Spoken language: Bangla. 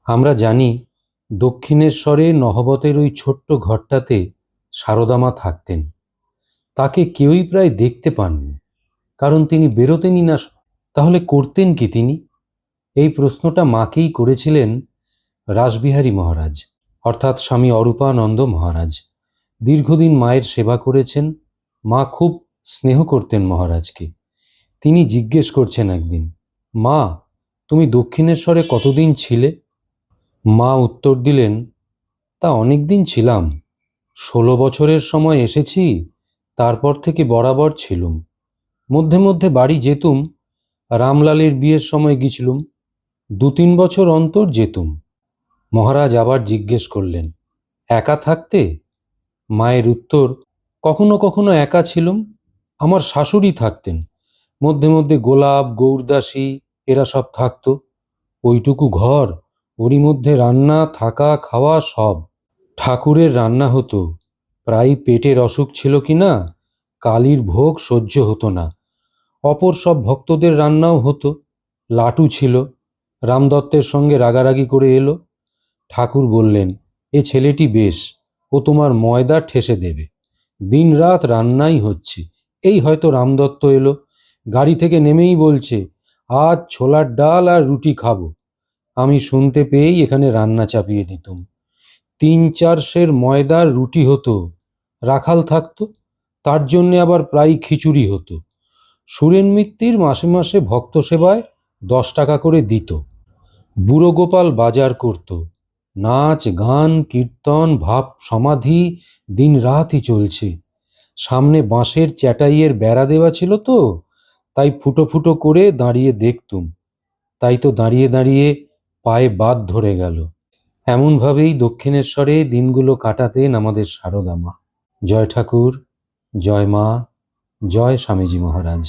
আমরা জানি দক্ষিণেশ্বরে নহবতের ওই ছোট্ট ঘরটাতে সারদা মা থাকতেন। তাকে কেউই প্রায় দেখতে পাননি, কারণ তিনি বেরোতেনই না। তাহলে করতেন কি তিনি? এই প্রশ্নটা মাকেই করেছিলেন রাসবিহারী মহারাজ, অর্থাৎ স্বামী অরূপানন্দ মহারাজ। দীর্ঘদিন মায়ের সেবা করেছেন। মা খুব স্নেহ করতেন মহারাজকে। তিনি জিজ্ঞেস করছেন একদিন, মা, তুমি দক্ষিণেশ্বরে কতদিন ছিলে? মা উত্তর দিলেন, তা অনেক দিন ছিলাম। 16 বছরের সময় এসেছি, তারপর থেকে বরাবর ছিলুম। মধ্যে মধ্যে বাড়ি যেতুম, রামলালের বিয়ের সময় গিয়েছিলুম। 2-3 বছর অন্তর যেতুম। মহারাজ আবার জিজ্ঞেস করলেন, একা থাকতে? মায়ের উত্তর, কখনো কখনো একা ছিলুম। আমার শাশুড়ি থাকতেন। মধ্যে মধ্যে গোলাপ, গৌরদাসী এরা সব থাকতো। ওইটুকু ঘর, ওরই মধ্যে রান্না, থাকা, খাওয়া সব। ঠাকুরের রান্না হতো। প্রায় পেটের অসুখ ছিল কি না, কালির ভোগ সহ্য হতো না। অপর সব ভক্তদের রান্নাও হতো। লাটু ছিল, রামদত্তের সঙ্গে রাগারাগি করে এলো। ঠাকুর বললেন, এ ছেলেটি বেশ, ও তোমার ময়দা ঠেসে দেবে। দিন রাত রান্নাই হচ্ছে। এই হয়তো রামদত্ত এলো, গাড়ি থেকে নেমেই বলছে, আজ ছোলার ডাল আর রুটি খাবো। আমি শুনতে পেয়েই এখানে রান্না চাপিয়ে দিতুম। 3-4 সের ময়দার রুটি হতো। রাখাল থাকতো, তার জন্যে আবার প্রায় খিচুড়ি হতো। সুরেন মিত্তির মাসে মাসে ভক্ত সেবায় 10 টাকা করে দিত। বুড়ো গোপাল বাজার করত। নাচ, গান, কীর্তন, ভাব সমাধি দিন রাতই চলছে। সামনে বাঁশের চ্যাটাইয়ের বেড়া দেওয়া ছিল তো, তাই ফুটো ফুটো করে দাঁড়িয়ে দেখতুম। তাই তো দাঁড়িয়ে দাঁড়িয়ে পায়ে বাত ধরে গেল। এমনভাবেই দক্ষিণেশ্বরে দিনগুলো কাটাতেন আমাদের সারদা মা। জয় ঠাকুর, জয় মা, জয় স্বামীজি মহারাজ।